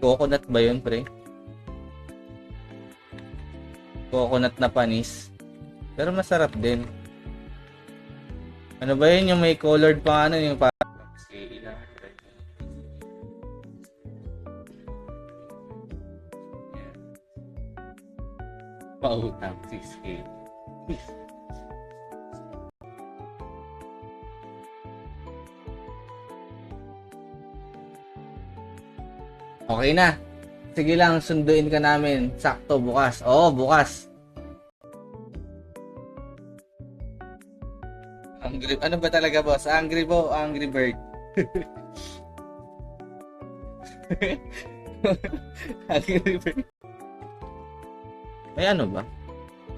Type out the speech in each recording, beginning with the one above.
Coconut ba yun, pre? Coconut na panis. Pero masarap din. Ano ba yun yung may colored pa ano yung parang pautang 6K. Okay na. Sige lang, sunduin ka namin. Sakto, bukas. Oo, bukas. Angry, ano ba talaga, boss? Angry Bo, Angry Bird. Angry Bird. Ay, ano ba?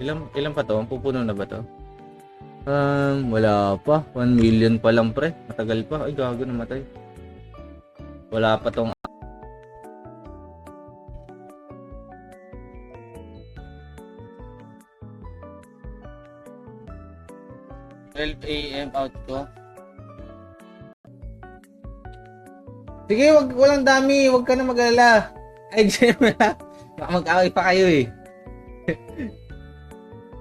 Ilan pa to? Pupuno na ba to? Wala pa. 1 million pa lang, pre. Matagal pa. Ay, gago, namatay. Wala pa tong 12 AM out ko. Sige, walang dami. Wag ka na mag-alala. IGN mo na. Baka mag-away pa kayo eh.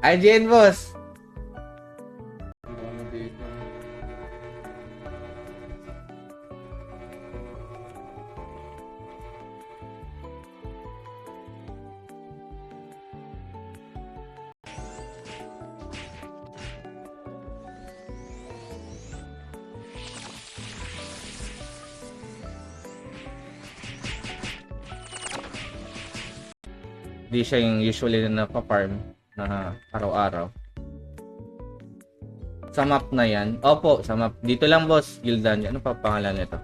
IGN, boss. Hindi siya yung usually na napafarm na araw-araw. Sa map na yan. Opo, sa map. Dito lang, boss. Gildan. Ano pa pangalan nito?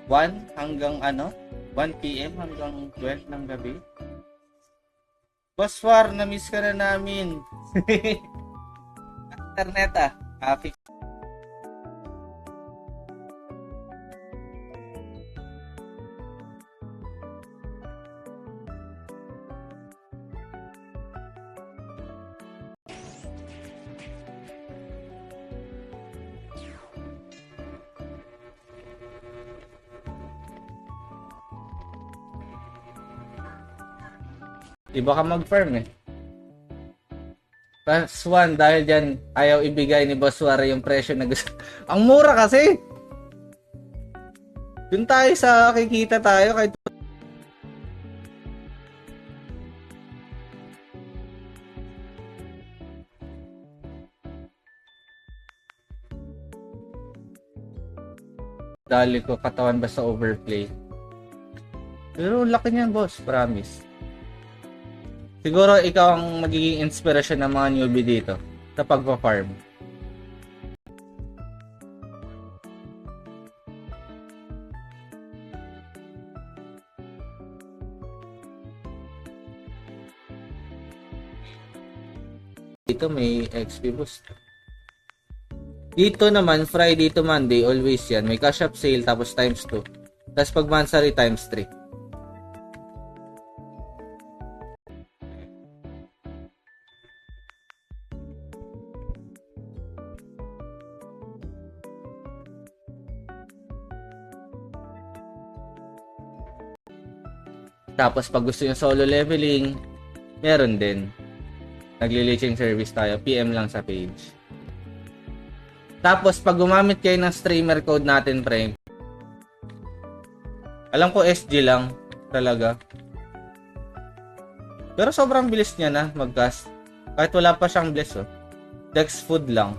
1 hanggang ano? 1 PM hanggang 12 ng gabi. Boss War, na-miss ka na namin. Internet ah. Happy. Iba ka mag-farm eh. Plus 1 dahil dyan ayaw ibigay ni Boss War yung presyo na gusto. Ang mura kasi. Dun tayo sa kikita tayo kahit dali ko katawan ba sa overplay. Pero laki niyan, boss, promise. Siguro ikaw ang magiging inspirasyon ng mga newbie dito sa pagpa-farm. Dito may XP boost. Dito naman, Friday to Monday, always yan. May cash up sale tapos times 2. Tapos pag monthly times 3. Tapos pag gusto nyo solo leveling, meron din. Nagli-leeching service tayo. PM lang sa page. Tapos pag gumamit kayo ng streamer code natin, pre. Alam ko SG lang talaga. Pero sobrang bilis niya na mag-cast. Kahit wala pa siyang bless, oh. Dex food lang.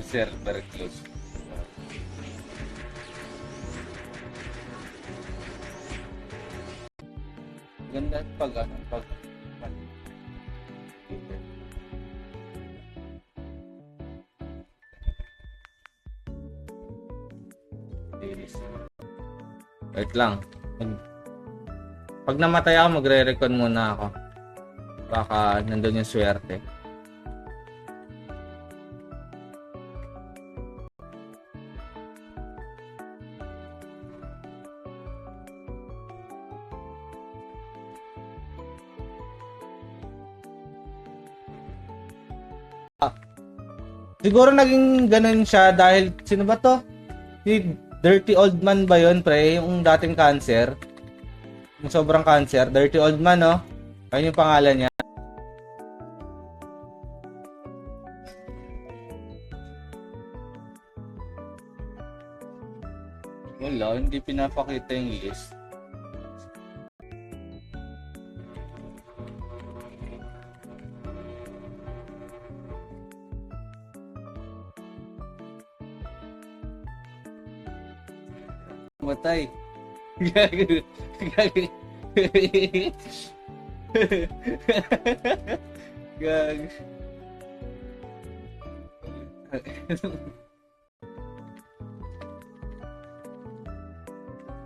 Server close. Ganda pag wait lang. Pag namatay ako, magre-recon muna ako. Baka nandun yung swerte. Siguro naging ganun siya dahil, sino ba to? Si Dirty Old Man ba yun, pre? Yung dating cancer. Yung sobrang cancer. Dirty Old Man, no? Ayun yung pangalan niya. Wala, hindi pinapakita yung list. Matay. Gago. Gago. Gago.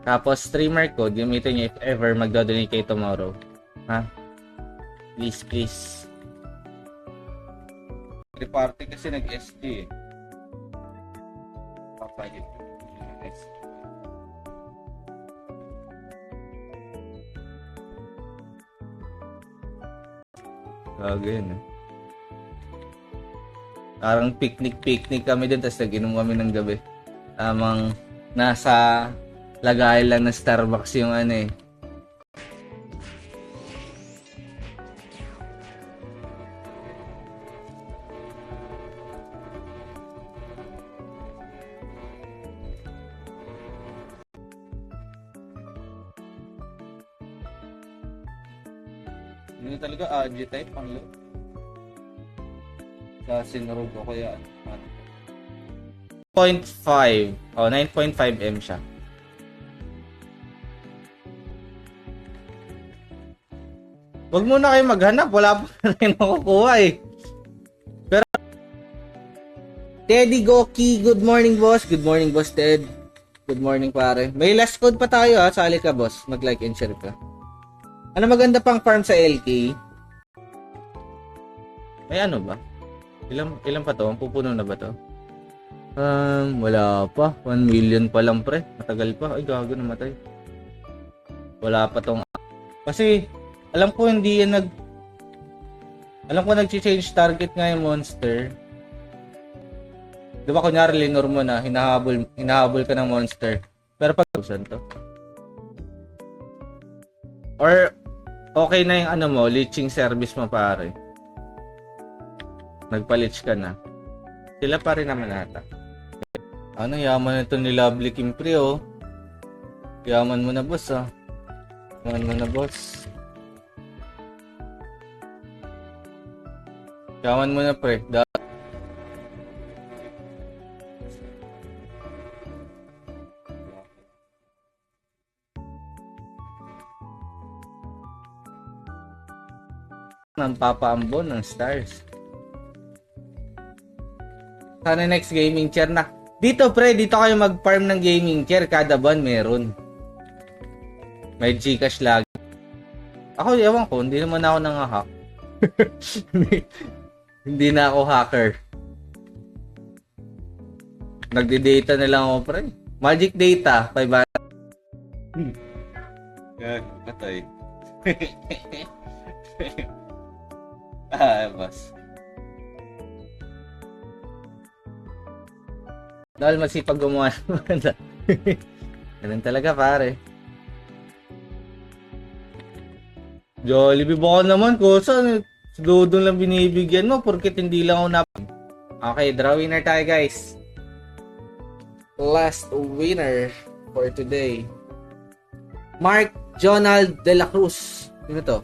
Tapos, streamer code, gamitin nyo if ever magdodonate kayo tomorrow. Ha? Please, please. Reparty kasi nag-SG eh. Papalit. Gago yun eh. Parang picnic kami din, tapos nag-inom kami ng gabi. Tamang nasa lagay lang ng Starbucks yung ano eh. Hindi talaga AG type ang low. Sa sinurog ko kaya 0.5 o 9.5 M siya. Huwag muna kayo maghanap, wala pa rin nakukuha eh. Pero Teddy Goki, good morning boss. Good morning boss Ted. Good morning pare. May last code pa tayo ha, sali ka boss. Mag-like and share ka. Ano maganda pang farm sa LK? May ano ba? Ilan pa to? Ang pupuno na ba to? Wala pa. 1 million pa lang pre. Matagal pa. Ay gago, namatay. Wala pa tong. Kasi alam ko hindi yan alam ko nag-change target nga yung monster. Diba kunyari linor mo na, hinahabol ka ng monster. Pero pag saan to? Or okay na yung ano mo, leeching service mo pare. Nagpa-leech ka na. Sila pa rin naman ata. Ano, yaman ito ni Lovely Kimpre oh. Yaman mo na boss ah. Yaman mo na boss. Yaman mo na pre. Ng papaambon ng stars. Sana next gaming chair na. Dito pre, dito kayo mag-farm ng gaming chair. Kada buwan meron. May Gcash lagi. Ako, ewan ko, hindi naman ako nang-hack. Hindi na ako hacker. Nagde-data na lang ako pre. Magic data, 500. Patay. Boss. Dahil masipag gumawa ng maganda. Ganun talaga pare. Jollibee baka naman ko saan dudong lang binibigyan mo porket hindi lang ako Okay, draw winner tayo guys. Last winner for today. Mark Jonald De La Cruz. Sino to?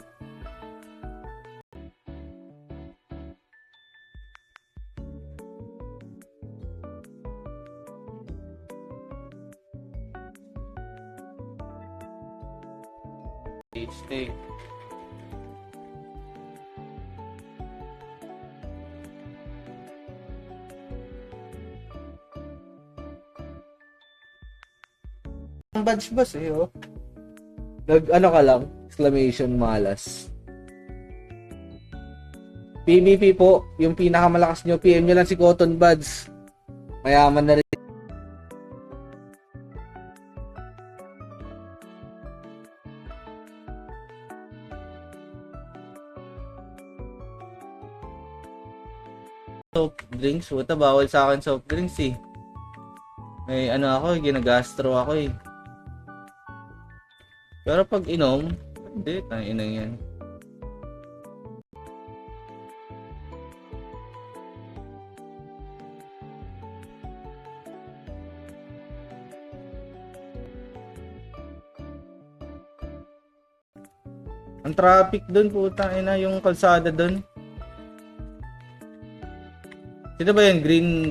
Stay. Ang badge boss eh oh. Ano ka lang, exclamation malas. PvP po, yung pinakamalakas nyo, PM nyo lang si Cotton Buds. Mayaman na rin. Soft drinks, puta, bawal sa akin soft drinks eh. May ano ako, ginagastro ako eh. Pero pag inom, hindi, tangina yan. Ang traffic doon, putang ina, yung kalsada doon. Sino ba yun?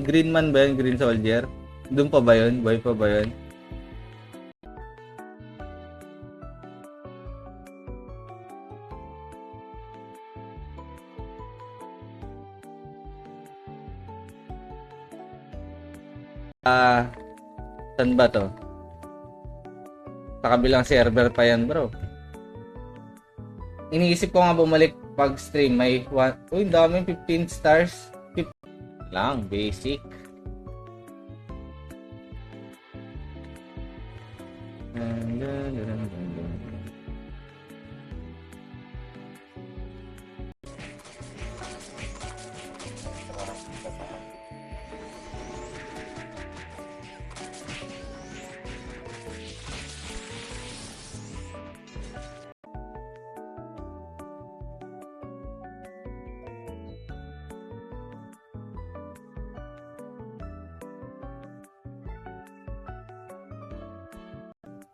Green man ba yun? Green Soldier? Doon pa ba yun? Boy pa ba yun? Saan ba to? Sa kabilang server pa yan, bro. Iniisip ko nga bumalik pag stream. May uy, daming 15 stars. 15 lang, basic.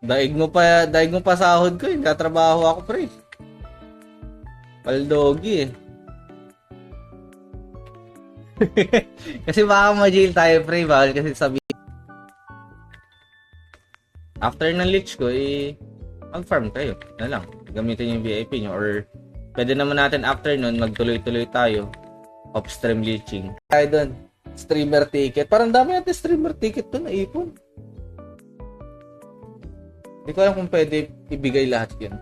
Daig mo pa sahod ko, nagtatrabaho ako, pre. Paldogi eh. Kasi baka ma-jail tayo, pre, bawal kasi sabi. After ng leech ko, mag-farm kayo. Na lang, gamitin yung VIP nyo. Or, pwede naman natin after nun, magtuloy-tuloy tayo. Off-stream leeching. Tayo dun, streamer ticket. Parang dami natin streamer ticket dun, naipon. Hindi ko alam kung pwede ibigay lahat yun.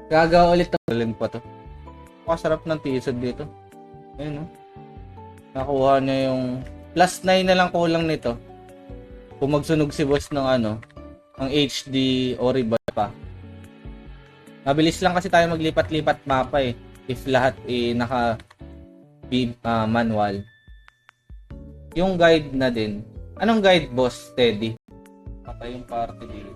Gagawa ulit ang talent pa to. Kasarap ng tisod dito. Ayun, no? Nakuha niya yung plus 9 na lang kulang nito. Kung magsunog si boss ng ng HD Oriba pa. Mabilis lang kasi tayo maglipat-lipat mapa eh. If lahat naka manual. Yung guide na din. Anong guide, boss? Steady. Patay yung party dito.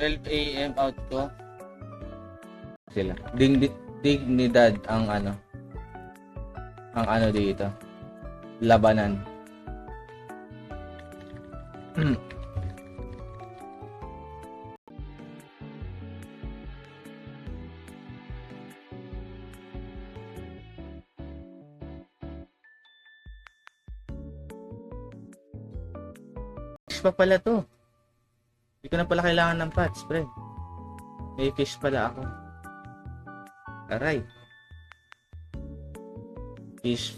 AM out ko. Sila. Dignidad ang dito. Labanan. Fish pa pala to. Hindi ko na pala kailangan ng patch, pre. May fish pala ako. Aray. Fish.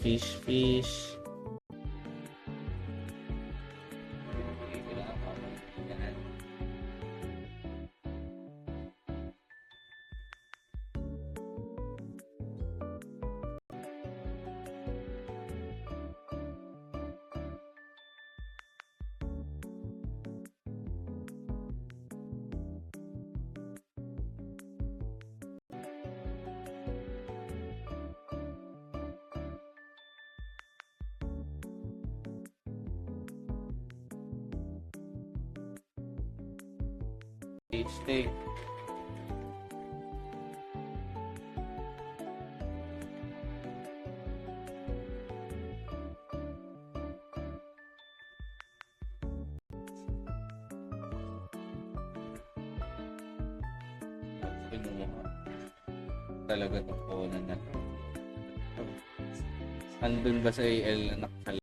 Stay. Talaga ito po na natin. Andun ba sa AL na nakasal?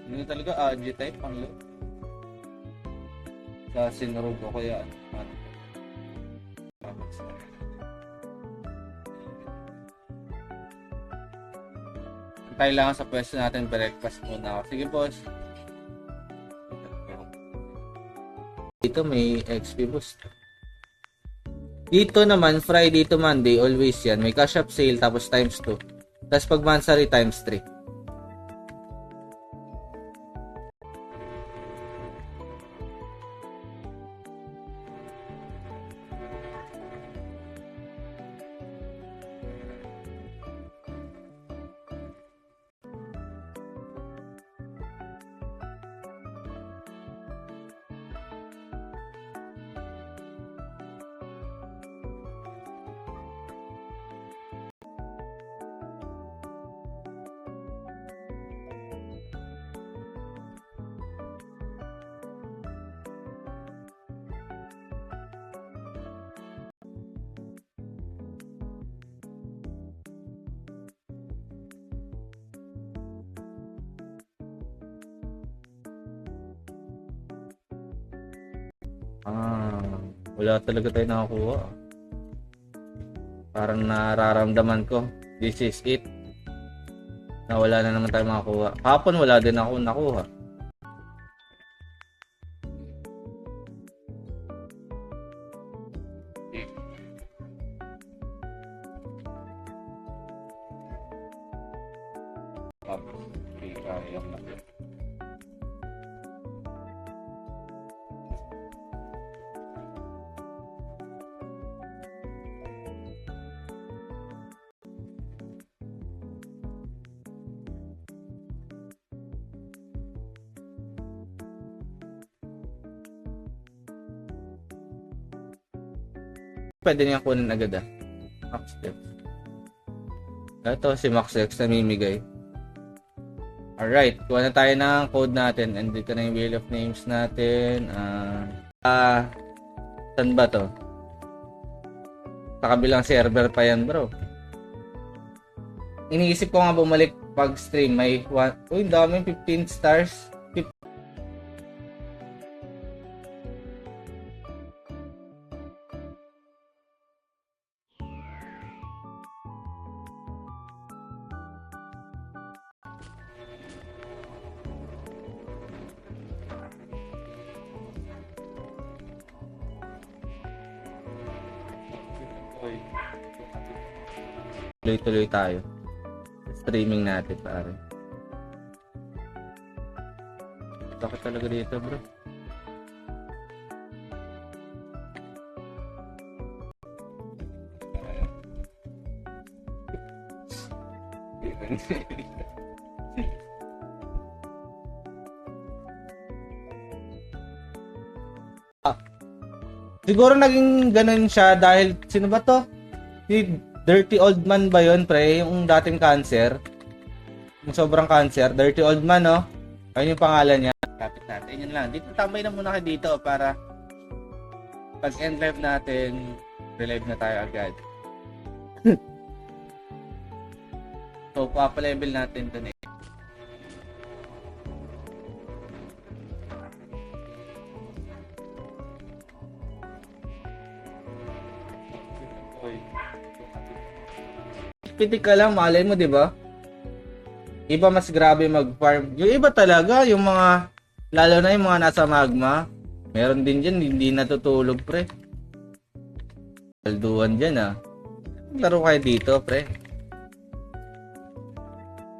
Hindi talaga AG type ang look. Sa sinurog ko kaya kailangan sa pwesto natin breakfast muna ako. Sige boss. Dito may XP boost. Dito naman, Friday to Monday, always yan. May cash up sale, tapos times 2. Tapos pag monthly, times 3. Wala talaga tayo nakakuha. Parang nararamdaman ko, this is it. Na wala na naman tayo makakuha. Hapon wala din ako nakuha. Pwede niya kunin agad Max Dex. Ito si Max Dex na mimigay. Alright, kuha na tayo ng code natin. And dito na yung wheel of names natin. Saan ba to? Sa kabilang server pa yan, bro. Iniisip ko nga bumalik pag stream. May uy, dami 15 stars. Tuloy-tuloy tayo. Streaming natin, pare. Bakit talaga dito, bro? Siguro naging ganun siya dahil sino ba to? Si Dirty Old Man ba yun, pre? Yung dating cancer. Yung sobrang cancer. Dirty Old Man, no? Ayun yung pangalan niya. Kapit natin. Yun lang. Dito, tambay na muna kayo dito para pag end live natin, relive na tayo agad. So, papa-level natin ito na. Pitik ka lang, malay mo, di ba? Iba mas grabe mag-farm. Yung iba talaga, yung mga, lalo na yung mga nasa magma, meron din dyan, hindi natutulog, pre. Kalduan dyan, laro kayo dito, pre.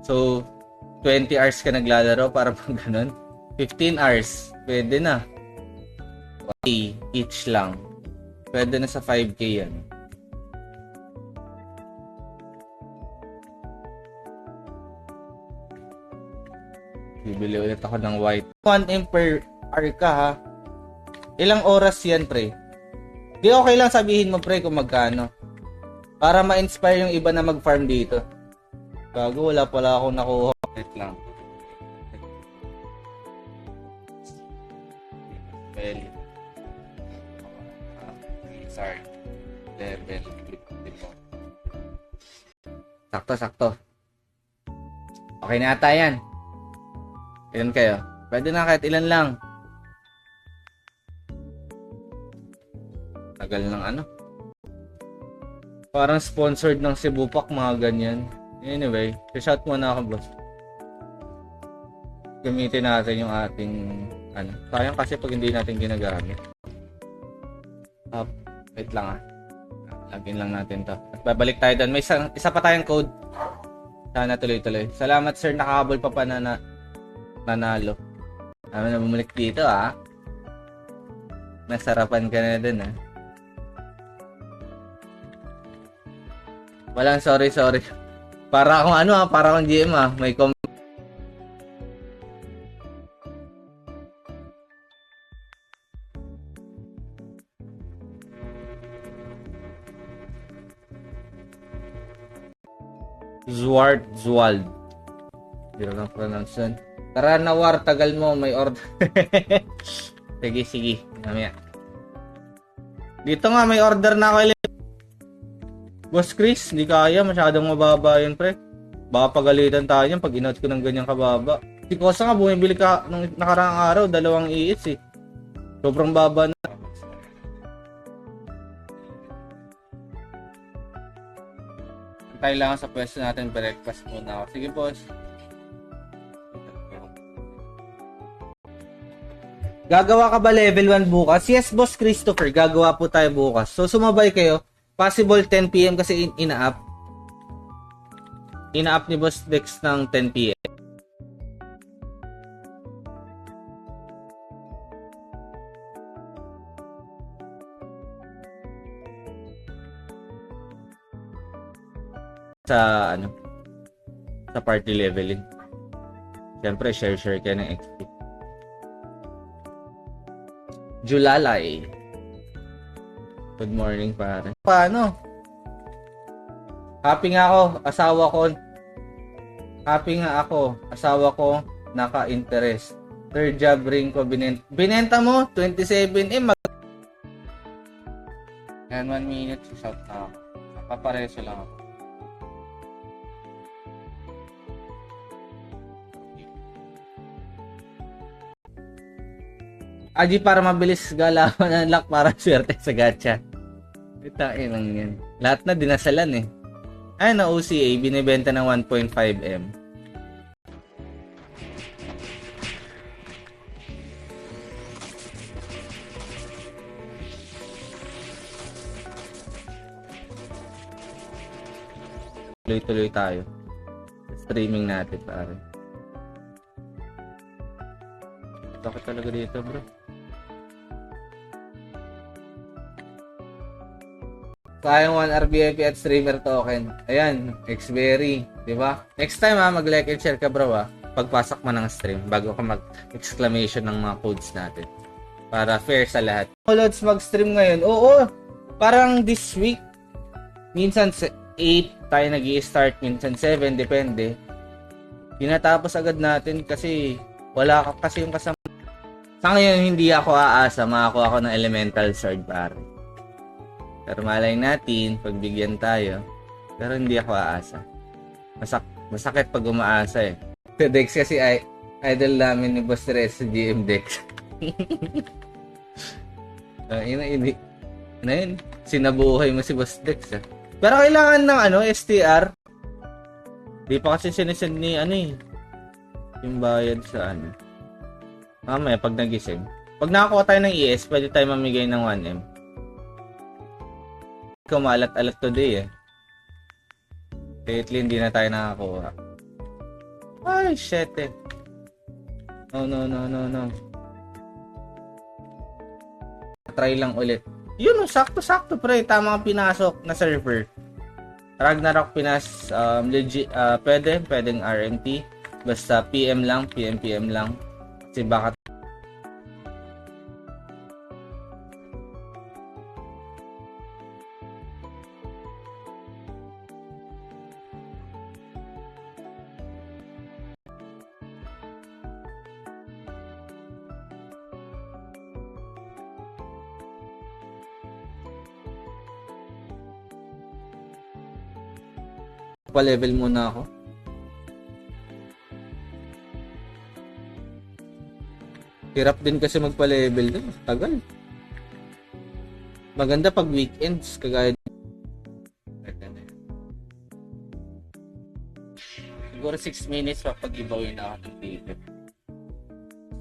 So, 20 hours ka naglalaro para pag ganun. 15 hours, pwede na. Each lang. Pwede na sa 5K yan. Bibili ulit ako ng white. 1 M per hour ka, ha. Ilang oras yan, pre? Di okay lang sabihin mo, pre, kung magkano. Para ma-inspire yung iba na mag-farm dito. Gago, wala pala akong nakuha. Wait lang. Well, sorry. Level. Sakto. Okay na ata yan. Ilan kayo? Pwede na kahit ilan lang. Tagal ng ano. Parang sponsored ng Cebupak, mga ganyan. Anyway, shout muna ako, boss. Gamitin natin yung ating ano. Sayang kasi pag hindi natin ginagamit. Up. Wait lang ah. Lagyan lang natin to. At babalik tayo doon. May isa pa tayong code. Sana tuloy-tuloy. Salamat sir, nakahabol pa nanalo. Ano na bumalik dito ah. Nasarapan ka na dun ah. Walang sorry. Para akong ano ah, para akong GM ah. May Zwald. Hindi lang pronounce yun. Tara na war, tagal mo, may order. sige. Mamaya. Dito nga, may order na ako. Boss Chris, hindi kaya. Masyadong mababa yun, pre. Baka pagalitan tayo yan pag inout ko ng ganyang kababa. Si Kosa nga, bumibili ka nung nakaraang araw, 2 iits eh. Sobrang baba na. Tayo lang sa pwesto natin, breakfast muna ako. Sige, boss. Gagawa ka ba level 1 bukas? Yes, boss Christopher. Gagawa po tayo bukas. So, sumabay kayo. Possible 10 PM kasi ina-up. Ina-up ni Boss Dex ng 10 PM. Sa party leveling. Siyempre, share kayo ng XP. Julalay. Good morning, pare. Paano? Happy nga ako, asawa ko, naka-interest. Third job ring ko, binenta mo, 27 and 1 minute, shout na ako. Papareso lang ako. Aji para mabilis galawan ng lock para swerte sa gacha. Itain lang yan. Lahat na dinasalan eh. Ay na OCA, binibenta ng 1.5M. Tuloy-tuloy tayo. Streaming natin pare. Bakit talaga dito bro? Sayang 1 RBIP at streamer token. Ayan, Xberry, di ba? Next time mag-like and share ka bro pagpasok mo ng stream bago ka mag-exclamation ng mga codes natin. Para fair sa lahat. Loads mag-stream ngayon. Oo, parang this week. Minsan 8 tayo nag-i-start, minsan 7, depende. Tinatapos agad natin kasi wala ka kasi yung kasama. Sa ngayon, hindi ako aasa, makakuha ako ng elemental sword pare. Pero malay natin, pagbigyan tayo. Pero hindi ako aasa. Masakit pag umaasa eh. Sa Dex kasi idol namin ni Boss Tres sa GM Dex. Yun, sinabuhay mo si Boss Dex. Pero kailangan ng STR. Di pa kasi sinesend ni yung bayad sa mamaya pag nagising. Pag nakakuha tayo ng ES, pwede tayo mamigay ng 1M. Kumalat-alat today eh. Lately, hindi na tayo nakakuha. Ay, shit eh. No. Try lang ulit. Yun, sakto-sakto pre. Tama ang pinasok na server. Ragnarok Pinas, legit, pwedeng RMT. Basta PM lang. Kasi baka pa-level muna ako. Hirap din kasi magpa-level dun. Tagal. Maganda pag weekends. Kagaya siguro 6 minutes papag-ibawin na ako ng ticket.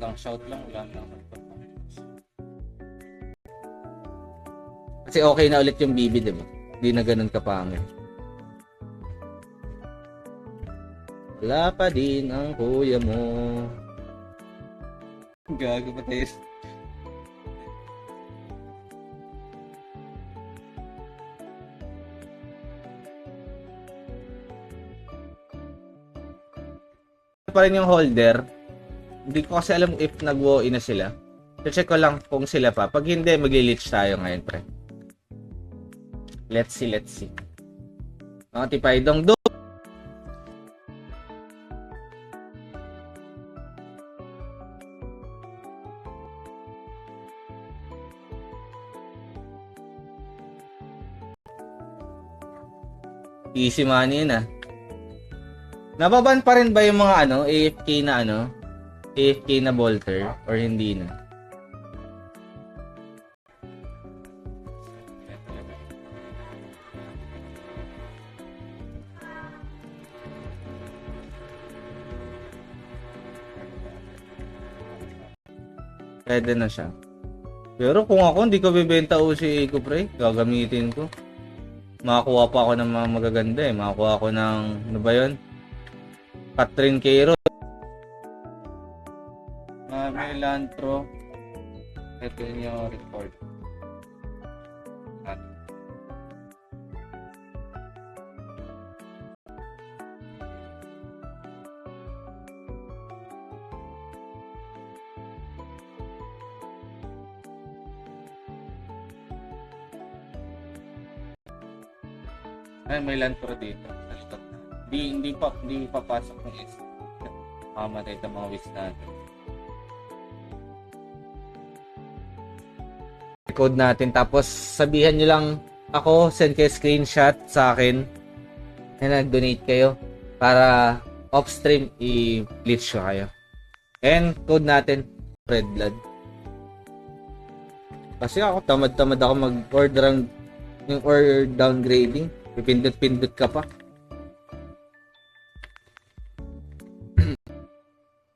Lang shout lang. Wala na ako. Kasi okay na ulit yung BB, diba? Hindi na ganun kapangit. Wala pa din ang kuya mo. Gago pa tayo. Pa rin yung holder. Hindi ko kasi alam if nag-walk-in na sila. Check ko lang kung sila pa. Pag hindi, magli-leech tayo ngayon, pre. Let's see. Notify dong. Easy money yun, ah. Nababan pa rin ba yung mga AFK na bolter or hindi na? Pwede na siya. Pero kung ako, hindi ko bibenta OCA ko, pre. Gagamitin ko. Makakuha pa ako ng mga magaganda eh. Makakuha ako ng, ano ba yun? Catherine Cairo. Melantro. Ito yung report. Ay, may Lantro dito. Hindi pa pasok ng is. Mamatay ito mga wish natin. Code natin. Tapos sabihan nyo lang ako, send kayo screenshot sa akin na nag-donate kayo para off-stream i-glitch ko kayo. And code natin, Red Blood. Kasi ako, tamad-tamad ako mag-order yung order downgrading. Pipindot-pindot ka pa.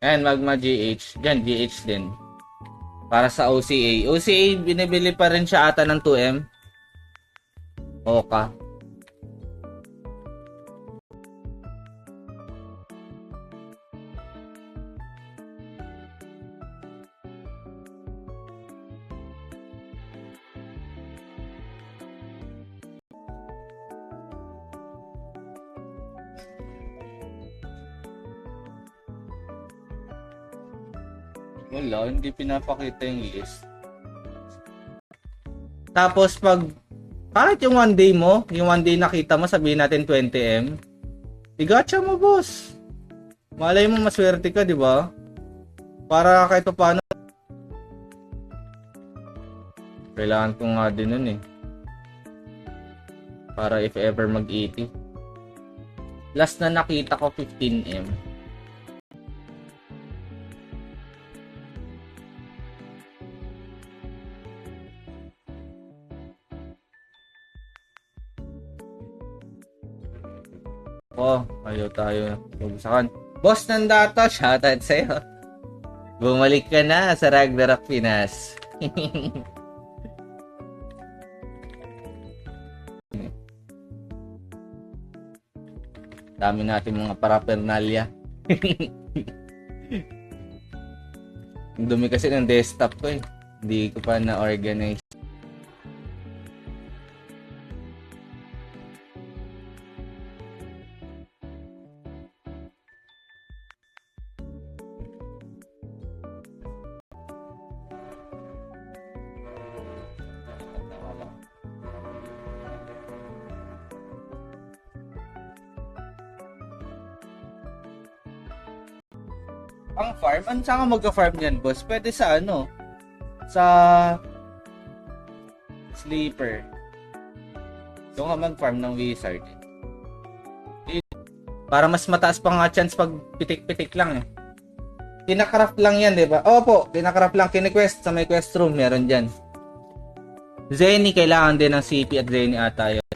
Ayan, Magma GH. Diyan, GH din. Para sa OCA. OCA, binibili pa rin siya ata ng 2M. Oka. Wala, hindi pinapakita yung list. Tapos kahit yung one day mo, yung one day nakita mo, sabihin natin 20M, i-gacha mo, boss. Malay mo maswerte ka, di ba? Para kahit pa paano. Kailangan ko nga din nun eh. Para if ever mag-80. Last na nakita ko 15M. Ayaw tayo bugsakan. Boss ng data, shoutout sa'yo. Bumalik ka na sa Ragnarok Pinas. Dami natin mga paraphernalia. Ang dumi kasi ng desktop ko eh. Hindi ko pa na-organize. Ang farm? Saan ka magka-farm yan, boss? Pwede sa sa sleeper. Doon ka mag-farm ng wizard. Para mas mataas pa nga chance pag pitik-pitik lang eh. Kinakraft lang yan, di ba? Opo, kinakraft lang. Kine-quest sa may quest room. Meron dyan. Zenny, kailangan din ng CP at Zenny ata yun.